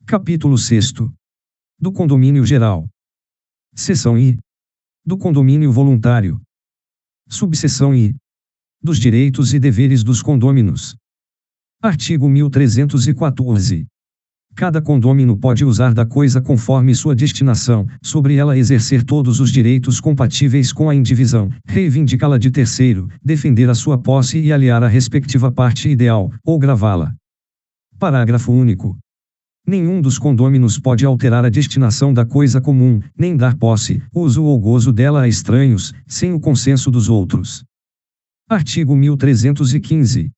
Capítulo 6º. Do condomínio geral. Seção I. Do condomínio voluntário. Subseção I. Dos direitos e deveres dos condôminos. Artigo 1314. Cada condômino pode usar da coisa conforme sua destinação, sobre ela exercer todos os direitos compatíveis com a indivisão, reivindicá-la de terceiro, defender a sua posse e aliar a respectiva parte ideal, ou gravá-la. Parágrafo único. Nenhum dos condôminos pode alterar a destinação da coisa comum, nem dar posse, uso ou gozo dela a estranhos, sem o consenso dos outros. Artigo 1315.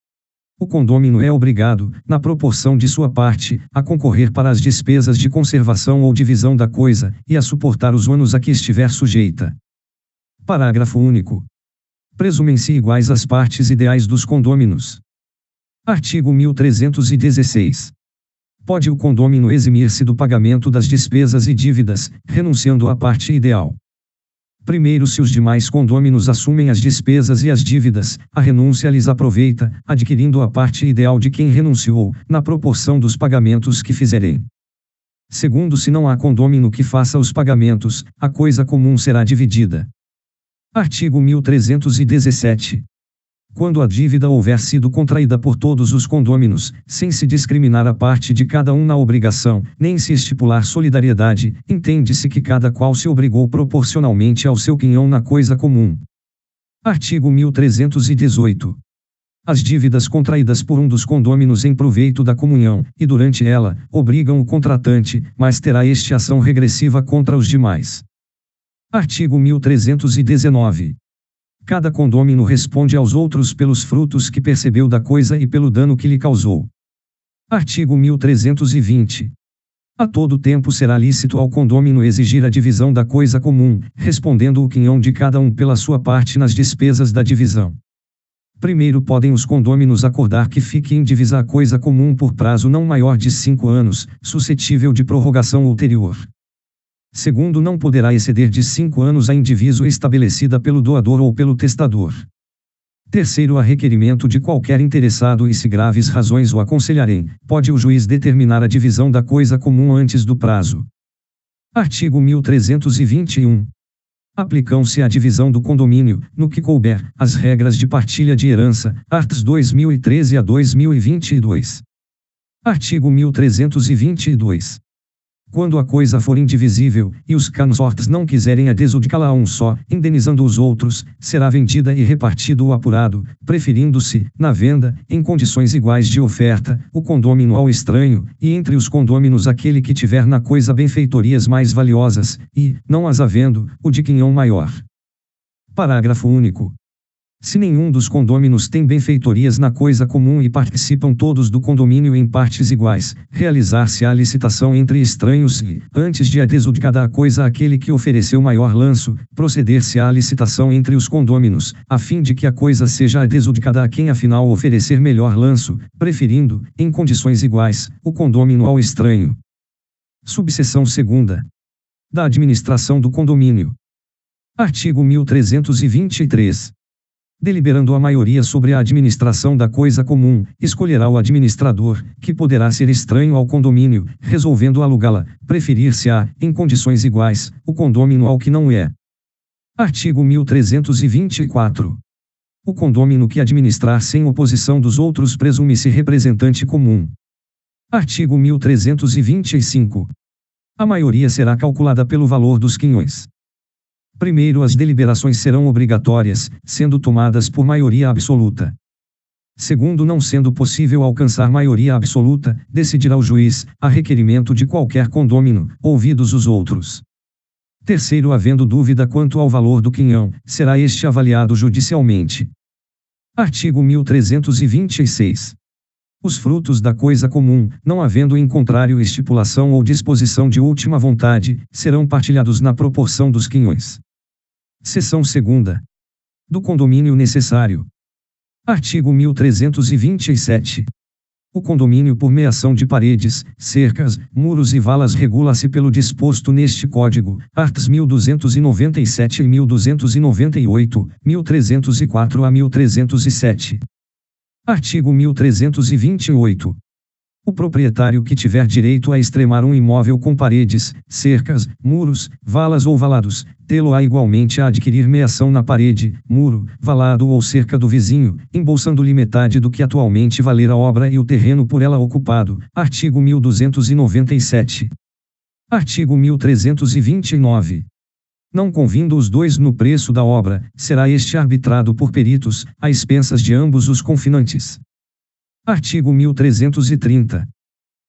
O condômino é obrigado, na proporção de sua parte, a concorrer para as despesas de conservação ou divisão da coisa, e a suportar os ônus a que estiver sujeita. Parágrafo único. Presumem-se iguais as partes ideais dos condôminos. Artigo 1316. Pode o condômino eximir-se do pagamento das despesas e dívidas, renunciando à parte ideal. Primeiro, se os demais condôminos assumem as despesas e as dívidas, a renúncia lhes aproveita, adquirindo a parte ideal de quem renunciou, na proporção dos pagamentos que fizerem. Segundo, se não há condômino que faça os pagamentos, a coisa comum será dividida. Artigo 1317. Quando a dívida houver sido contraída por todos os condôminos, sem se discriminar a parte de cada um na obrigação, nem se estipular solidariedade, entende-se que cada qual se obrigou proporcionalmente ao seu quinhão na coisa comum. Artigo 1318. As dívidas contraídas por um dos condôminos em proveito da comunhão, e durante ela, obrigam o contratante, mas terá este ação regressiva contra os demais. Artigo 1319. Cada condômino responde aos outros pelos frutos que percebeu da coisa e pelo dano que lhe causou. Artigo 1320. A todo tempo será lícito ao condômino exigir a divisão da coisa comum, respondendo o quinhão de cada um pela sua parte nas despesas da divisão. Primeiro, podem os condôminos acordar que fique indivisa a coisa comum por prazo não maior de 5 anos, suscetível de prorrogação ulterior. Segundo, não poderá exceder de 5 anos a indiviso estabelecida pelo doador ou pelo testador. Terceiro, a requerimento de qualquer interessado e se graves razões o aconselharem, pode o juiz determinar a divisão da coisa comum antes do prazo. Artigo 1321. Aplicam-se à divisão do condomínio, no que couber, as regras de partilha de herança, arts. 2013 a 2022. Artigo 1322. Quando a coisa for indivisível, e os consortes não quiserem adjudicá-la a um só, indenizando os outros, será vendida e repartido o apurado, preferindo-se, na venda, em condições iguais de oferta, o condômino ao estranho, e entre os condôminos aquele que tiver na coisa benfeitorias mais valiosas, e, não as havendo, o de quinhão maior. Parágrafo único. Se nenhum dos condôminos tem benfeitorias na coisa comum e participam todos do condomínio em partes iguais, realizar-se-á licitação entre estranhos e, antes de adjudicada a coisa àquele que ofereceu maior lanço, proceder-se-á à licitação entre os condôminos, a fim de que a coisa seja adjudicada a quem afinal oferecer melhor lanço, preferindo, em condições iguais, o condômino ao estranho. Subseção 2ª. Da administração do condomínio. Artigo 1323. Deliberando a maioria sobre a administração da coisa comum, escolherá o administrador, que poderá ser estranho ao condomínio, resolvendo alugá-la, preferir-se-á, em condições iguais, o condômino ao que não é. Artigo 1324. O condômino que administrar sem oposição dos outros presume-se representante comum. Artigo 1325. A maioria será calculada pelo valor dos quinhões. Primeiro, as deliberações serão obrigatórias, sendo tomadas por maioria absoluta. Segundo, não sendo possível alcançar maioria absoluta, decidirá o juiz, a requerimento de qualquer condômino, ouvidos os outros. Terceiro, havendo dúvida quanto ao valor do quinhão, será este avaliado judicialmente. Artigo 1326. Os frutos da coisa comum, não havendo em contrário estipulação ou disposição de última vontade, serão partilhados na proporção dos quinhões. Seção 2ª. Do condomínio necessário. Artigo 1327. O condomínio por meação de paredes, cercas, muros e valas regula-se pelo disposto neste Código, arts. 1297 e 1298, 1304 a 1307. Artigo 1328. O proprietário que tiver direito a extremar um imóvel com paredes, cercas, muros, valas ou valados, tê-lo-á igualmente a adquirir meação na parede, muro, valado ou cerca do vizinho, embolsando-lhe metade do que atualmente valer a obra e o terreno por ela ocupado. Artigo 1297. Artigo 1329. Não convindo os dois no preço da obra, será este arbitrado por peritos, a expensas de ambos os confinantes. Artigo 1330.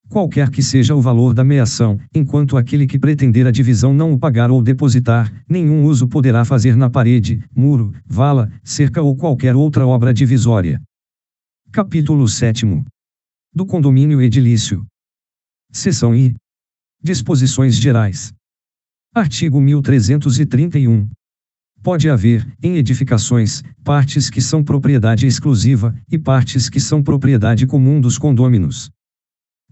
Qualquer que seja o valor da meação, enquanto aquele que pretender a divisão não o pagar ou depositar, nenhum uso poderá fazer na parede, muro, vala, cerca ou qualquer outra obra divisória. Capítulo 7. Do condomínio edilício. Seção I. Disposições gerais. Artigo 1331. Pode haver, em edificações, partes que são propriedade exclusiva, e partes que são propriedade comum dos condôminos.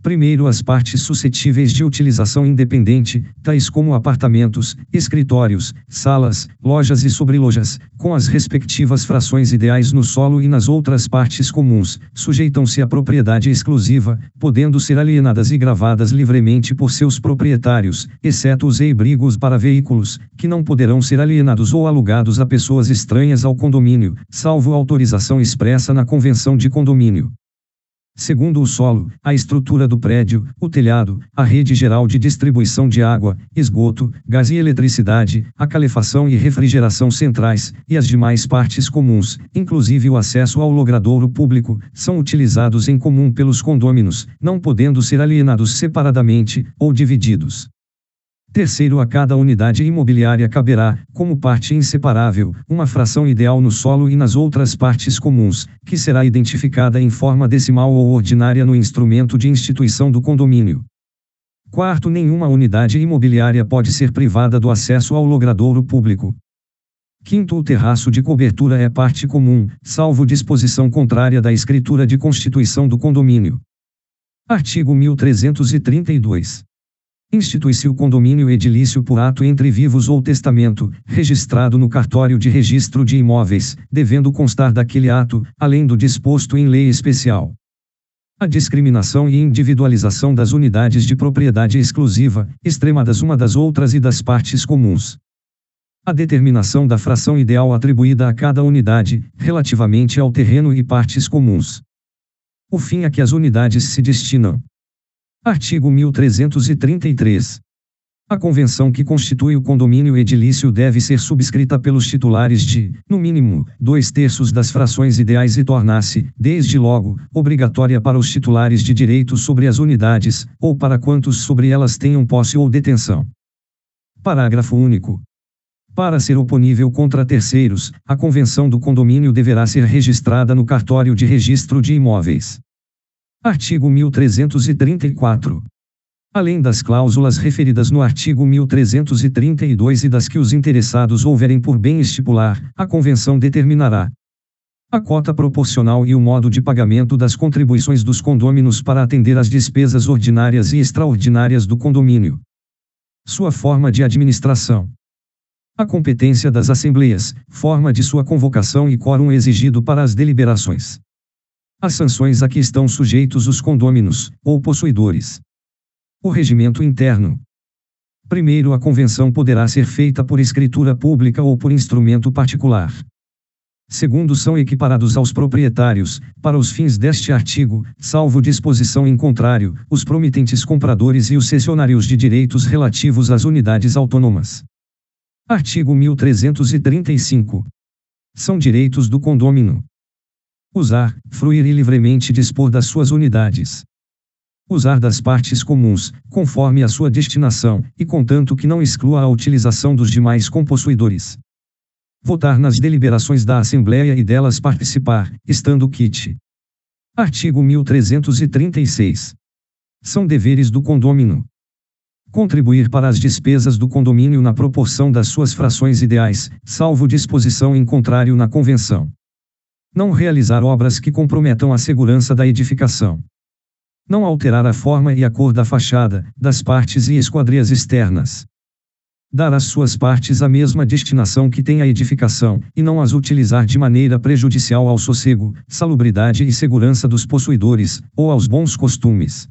Primeiro, as partes suscetíveis de utilização independente, tais como apartamentos, escritórios, salas, lojas e sobrelojas, com as respectivas frações ideais no solo e nas outras partes comuns, sujeitam-se à propriedade exclusiva, podendo ser alienadas e gravadas livremente por seus proprietários, exceto os eibrigos para veículos, que não poderão ser alienados ou alugados a pessoas estranhas ao condomínio, salvo autorização expressa na convenção de condomínio. Segundo, o solo, a estrutura do prédio, o telhado, a rede geral de distribuição de água, esgoto, gás e eletricidade, a calefação e refrigeração centrais, e as demais partes comuns, inclusive o acesso ao logradouro público, são utilizados em comum pelos condôminos, não podendo ser alienados separadamente, ou divididos. Terceiro, a cada unidade imobiliária caberá, como parte inseparável, uma fração ideal no solo e nas outras partes comuns, que será identificada em forma decimal ou ordinária no instrumento de instituição do condomínio. Quarto, nenhuma unidade imobiliária pode ser privada do acesso ao logradouro público. Quinto, o terraço de cobertura é parte comum, salvo disposição contrária da escritura de constituição do condomínio. Artigo 1332. Institui-se o condomínio edilício por ato entre vivos ou testamento, registrado no cartório de registro de imóveis, devendo constar daquele ato, além do disposto em lei especial, a discriminação e individualização das unidades de propriedade exclusiva, extremadas uma das outras e das partes comuns. A determinação da fração ideal atribuída a cada unidade, relativamente ao terreno e partes comuns. O fim a que as unidades se destinam. Artigo 1333. A convenção que constitui o condomínio edilício deve ser subscrita pelos titulares de, no mínimo, 2/3 das frações ideais e tornar-se, desde logo, obrigatória para os titulares de direitos sobre as unidades, ou para quantos sobre elas tenham posse ou detenção. Parágrafo único. Para ser oponível contra terceiros, a convenção do condomínio deverá ser registrada no cartório de registro de imóveis. Artigo 1334. Além das cláusulas referidas no artigo 1332 e das que os interessados houverem por bem estipular, a convenção determinará a cota proporcional e o modo de pagamento das contribuições dos condôminos para atender às despesas ordinárias e extraordinárias do condomínio, sua forma de administração, a competência das assembleias, forma de sua convocação e quórum exigido para as deliberações, as sanções a que estão sujeitos os condôminos, ou possuidores. O regimento interno. Primeiro, a convenção poderá ser feita por escritura pública ou por instrumento particular. Segundo, são equiparados aos proprietários, para os fins deste artigo, salvo disposição em contrário, os promitentes compradores e os cessionários de direitos relativos às unidades autônomas. Artigo 1335. São direitos do condômino usar, fruir e livremente dispor das suas unidades. Usar das partes comuns, conforme a sua destinação, e contanto que não exclua a utilização dos demais compossuidores. Votar nas deliberações da Assembleia e delas participar, estando quite. Artigo 1336. São deveres do condômino contribuir para as despesas do condomínio na proporção das suas frações ideais, salvo disposição em contrário na convenção. Não realizar obras que comprometam a segurança da edificação. Não alterar a forma e a cor da fachada, das partes e esquadrias externas. Dar às suas partes a mesma destinação que tem a edificação, e não as utilizar de maneira prejudicial ao sossego, salubridade e segurança dos possuidores, ou aos bons costumes.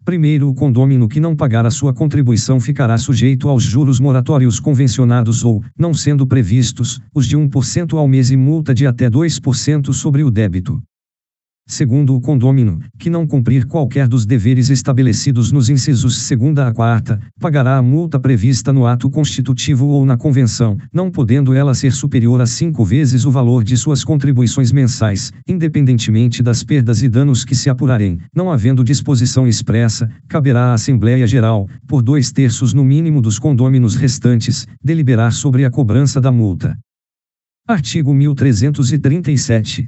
Primeiro, o condômino que não pagar a sua contribuição ficará sujeito aos juros moratórios convencionados ou, não sendo previstos, os de 1% ao mês e multa de até 2% sobre o débito. Segundo, o condômino, que não cumprir qualquer dos deveres estabelecidos nos incisos 2º a 4º, pagará a multa prevista no ato constitutivo ou na convenção, não podendo ela ser superior a 5 vezes o valor de suas contribuições mensais, independentemente das perdas e danos que se apurarem. Não havendo disposição expressa, caberá à Assembleia Geral, por 2/3 no mínimo dos condôminos restantes, deliberar sobre a cobrança da multa. Artigo 1337.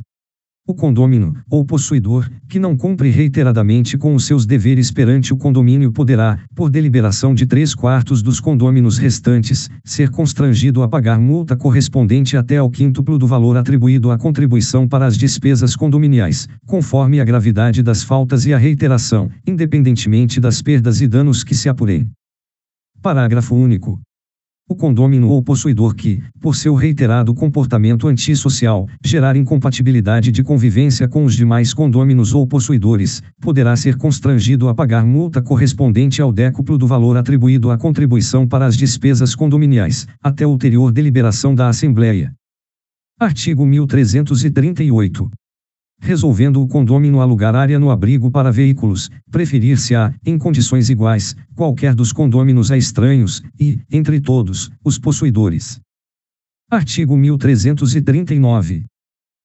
O condômino, ou possuidor, que não cumpre reiteradamente com os seus deveres perante o condomínio poderá, por deliberação de 3/4 dos condôminos restantes, ser constrangido a pagar multa correspondente até ao quíntuplo do valor atribuído à contribuição para as despesas condominiais, conforme a gravidade das faltas e a reiteração, independentemente das perdas e danos que se apurem. Parágrafo único. O condômino ou possuidor que, por seu reiterado comportamento antissocial, gerar incompatibilidade de convivência com os demais condôminos ou possuidores, poderá ser constrangido a pagar multa correspondente ao décuplo do valor atribuído à contribuição para as despesas condominiais, até ulterior deliberação da Assembleia. Artigo 1338. Resolvendo o condômino alugar área no abrigo para veículos, preferir-se-á, em condições iguais, qualquer dos condôminos a estranhos, e, entre todos, os possuidores. Artigo 1339.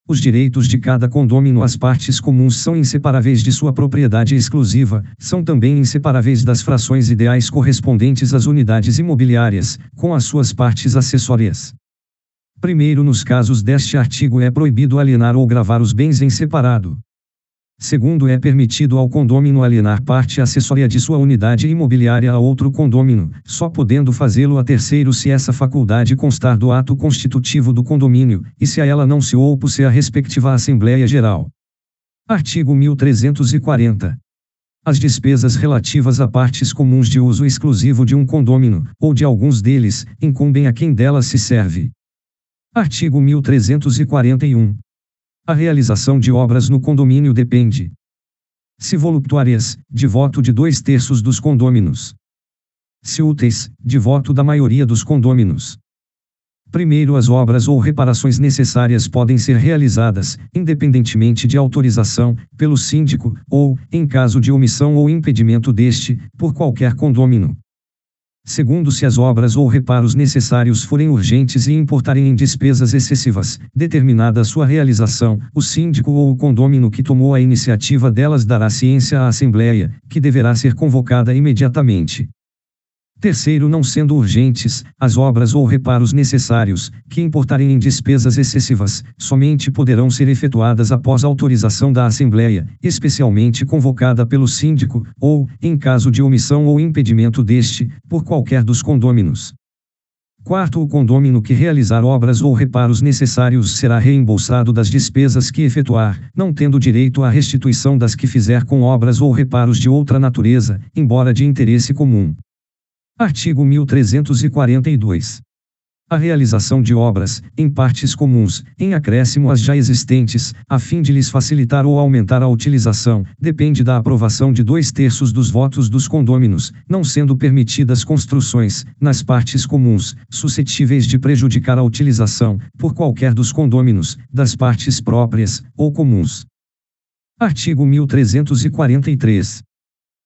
Os direitos de cada condômino às partes comuns são inseparáveis de sua propriedade exclusiva, são também inseparáveis das frações ideais correspondentes às unidades imobiliárias, com as suas partes acessórias. Primeiro, nos casos deste artigo é proibido alienar ou gravar os bens em separado. Segundo, é permitido ao condômino alienar parte acessória de sua unidade imobiliária a outro condômino, só podendo fazê-lo a terceiro se essa faculdade constar do ato constitutivo do condomínio, e se a ela não se opor a respectiva Assembleia Geral. Artigo 1340. As despesas relativas a partes comuns de uso exclusivo de um condômino, ou de alguns deles, incumbem a quem delas se serve. Artigo 1341. A realização de obras no condomínio depende, se voluptuárias, de voto de 2/3 dos condôminos. Se úteis, de voto da maioria dos condôminos. Primeiro, as obras ou reparações necessárias podem ser realizadas, independentemente de autorização, pelo síndico, ou, em caso de omissão ou impedimento deste, por qualquer condômino. Segundo, se as obras ou reparos necessários forem urgentes e importarem em despesas excessivas, determinada a sua realização, o síndico ou o condômino que tomou a iniciativa delas dará ciência à Assembleia, que deverá ser convocada imediatamente. Terceiro, não sendo urgentes, as obras ou reparos necessários, que importarem em despesas excessivas, somente poderão ser efetuadas após autorização da Assembleia, especialmente convocada pelo síndico, ou, em caso de omissão ou impedimento deste, por qualquer dos condôminos. Quarto, o condômino que realizar obras ou reparos necessários será reembolsado das despesas que efetuar, não tendo direito à restituição das que fizer com obras ou reparos de outra natureza, embora de interesse comum. Artigo 1342. A realização de obras, em partes comuns, em acréscimo às já existentes, a fim de lhes facilitar ou aumentar a utilização, depende da aprovação de 2/3 dos votos dos condôminos, não sendo permitidas construções, nas partes comuns, suscetíveis de prejudicar a utilização, por qualquer dos condôminos, das partes próprias, ou comuns. Artigo 1343.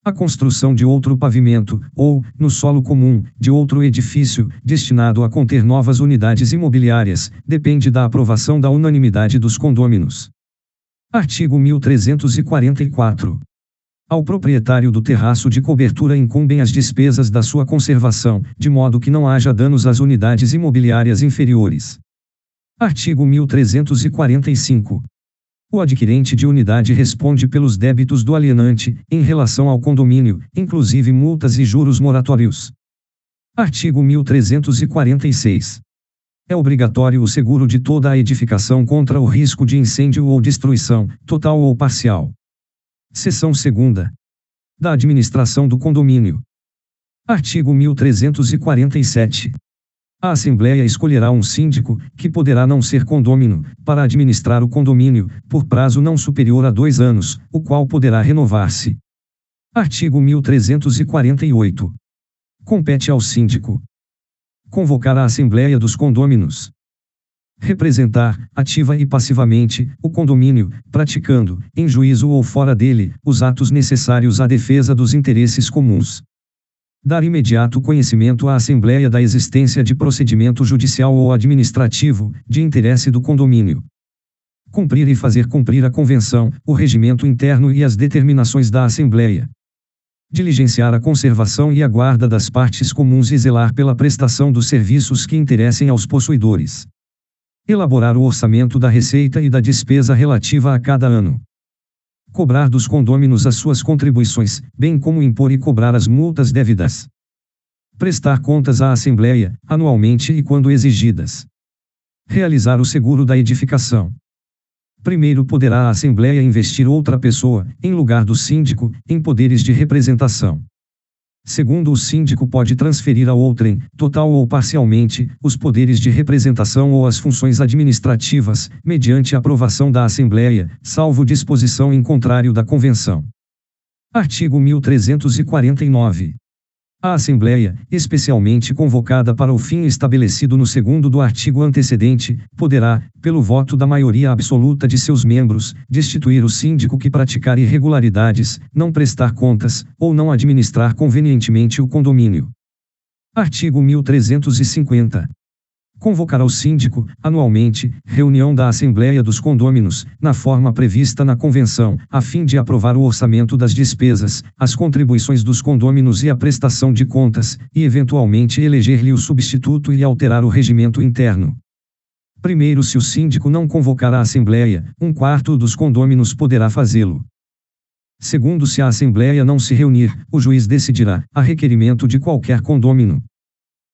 A construção de outro pavimento, ou, no solo comum, de outro edifício, destinado a conter novas unidades imobiliárias, depende da aprovação da unanimidade dos condôminos. Artigo 1344. Ao proprietário do terraço de cobertura incumbem as despesas da sua conservação, de modo que não haja danos às unidades imobiliárias inferiores. Artigo 1345. O adquirente de unidade responde pelos débitos do alienante, em relação ao condomínio, inclusive multas e juros moratórios. Artigo 1346. É obrigatório o seguro de toda a edificação contra o risco de incêndio ou destruição, total ou parcial. Seção 2ª. Da administração do condomínio. Artigo 1347. A Assembleia escolherá um síndico, que poderá não ser condômino, para administrar o condomínio, por prazo não superior a 2 anos, o qual poderá renovar-se. Artigo 1348. Compete ao síndico convocar a Assembleia dos Condôminos, representar, ativa e passivamente, o condomínio, praticando, em juízo ou fora dele, os atos necessários à defesa dos interesses comuns. Dar imediato conhecimento à Assembleia da existência de procedimento judicial ou administrativo, de interesse do condomínio. Cumprir e fazer cumprir a convenção, o regimento interno e as determinações da Assembleia. Diligenciar a conservação e a guarda das partes comuns e zelar pela prestação dos serviços que interessem aos possuidores. Elaborar o orçamento da receita e da despesa relativa a cada ano. Cobrar dos condôminos as suas contribuições, bem como impor e cobrar as multas devidas. Prestar contas à Assembleia, anualmente e quando exigidas. Realizar o seguro da edificação. Primeiro poderá a Assembleia investir outra pessoa, em lugar do síndico, em poderes de representação. Segundo, o síndico pode transferir a outrem, total ou parcialmente, os poderes de representação ou as funções administrativas, mediante aprovação da Assembleia, salvo disposição em contrário da Convenção. Artigo 1349. A Assembleia, especialmente convocada para o fim estabelecido no segundo do artigo antecedente, poderá, pelo voto da maioria absoluta de seus membros, destituir o síndico que praticar irregularidades, não prestar contas, ou não administrar convenientemente o condomínio. Artigo 1350. Convocará o síndico, anualmente, reunião da Assembleia dos Condôminos, na forma prevista na Convenção, a fim de aprovar o orçamento das despesas, as contribuições dos condôminos e a prestação de contas, e eventualmente eleger-lhe o substituto e alterar o regimento interno. Primeiro, se o síndico não convocar a Assembleia, 1/4 dos condôminos poderá fazê-lo. Segundo, se a Assembleia não se reunir, o juiz decidirá, a requerimento de qualquer condômino.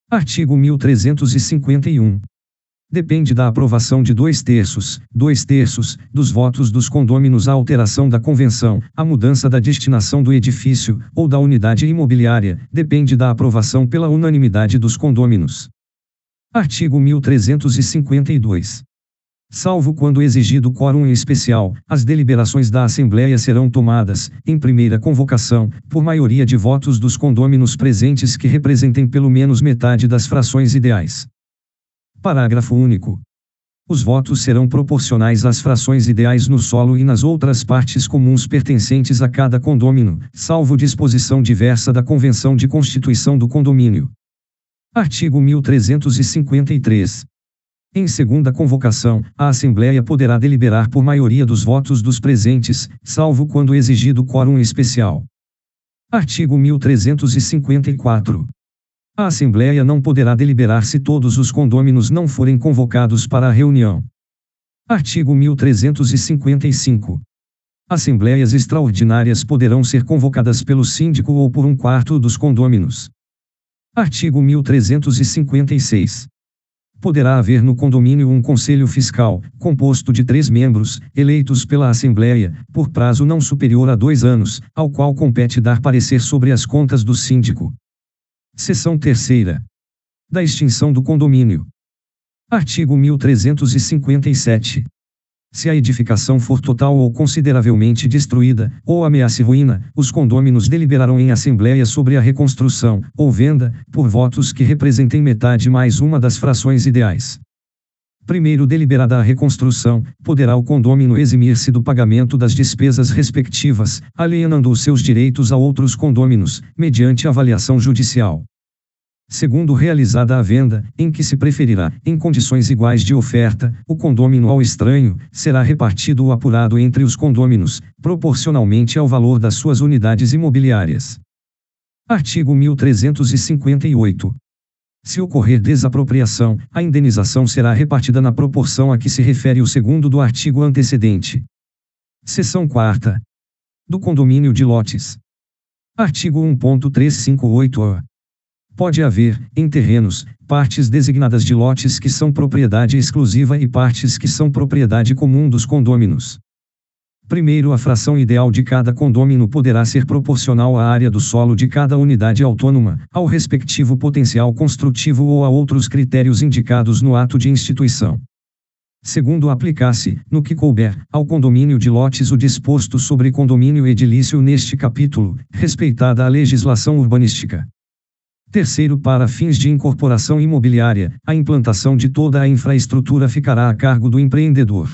Artigo 1351. Depende da aprovação de 2/3 dos votos dos condôminos a alteração da convenção, a mudança da destinação do edifício, ou da unidade imobiliária, depende da aprovação pela unanimidade dos condôminos. Artigo 1352. Salvo quando exigido quórum em especial, as deliberações da Assembleia serão tomadas, em primeira convocação, por maioria de votos dos condôminos presentes que representem pelo menos metade das frações ideais. Parágrafo único. Os votos serão proporcionais às frações ideais no solo e nas outras partes comuns pertencentes a cada condômino, salvo disposição diversa da Convenção de Constituição do Condomínio. Artigo 1353. Em segunda convocação, a Assembleia poderá deliberar por maioria dos votos dos presentes, salvo quando exigido quórum especial. Artigo 1354. A Assembleia não poderá deliberar se todos os condôminos não forem convocados para a reunião. Artigo 1355. Assembleias extraordinárias poderão ser convocadas pelo síndico ou por 1/4 dos condôminos. Artigo 1356. Poderá haver no condomínio um conselho fiscal, composto de 3 membros, eleitos pela Assembleia, por prazo não superior a 2 anos, ao qual compete dar parecer sobre as contas do síndico. Seção 3ª. Da extinção do condomínio. Artigo 1357. Se a edificação for total ou consideravelmente destruída, ou ameace ruína, os condôminos deliberarão em Assembleia sobre a reconstrução, ou venda, por votos que representem metade mais uma das frações ideais. Primeiro deliberada a reconstrução, poderá o condômino eximir-se do pagamento das despesas respectivas, alienando os seus direitos a outros condôminos, mediante avaliação judicial. Segundo, realizada a venda, em que se preferirá, em condições iguais de oferta, o condômino ao estranho, será repartido ou apurado entre os condôminos, proporcionalmente ao valor das suas unidades imobiliárias. Artigo 1358. Se ocorrer desapropriação, a indenização será repartida na proporção a que se refere o segundo do artigo antecedente. Seção 4ª. Do condomínio de lotes. Artigo 1.358-A. Pode haver, em terrenos, partes designadas de lotes que são propriedade exclusiva e partes que são propriedade comum dos condôminos. Primeiro, a fração ideal de cada condômino poderá ser proporcional à área do solo de cada unidade autônoma, ao respectivo potencial construtivo ou a outros critérios indicados no ato de instituição. Segundo, aplicar-se, no que couber, ao condomínio de lotes o disposto sobre condomínio edilício neste capítulo, respeitada a legislação urbanística. Terceiro, para fins de incorporação imobiliária, a implantação de toda a infraestrutura ficará a cargo do empreendedor.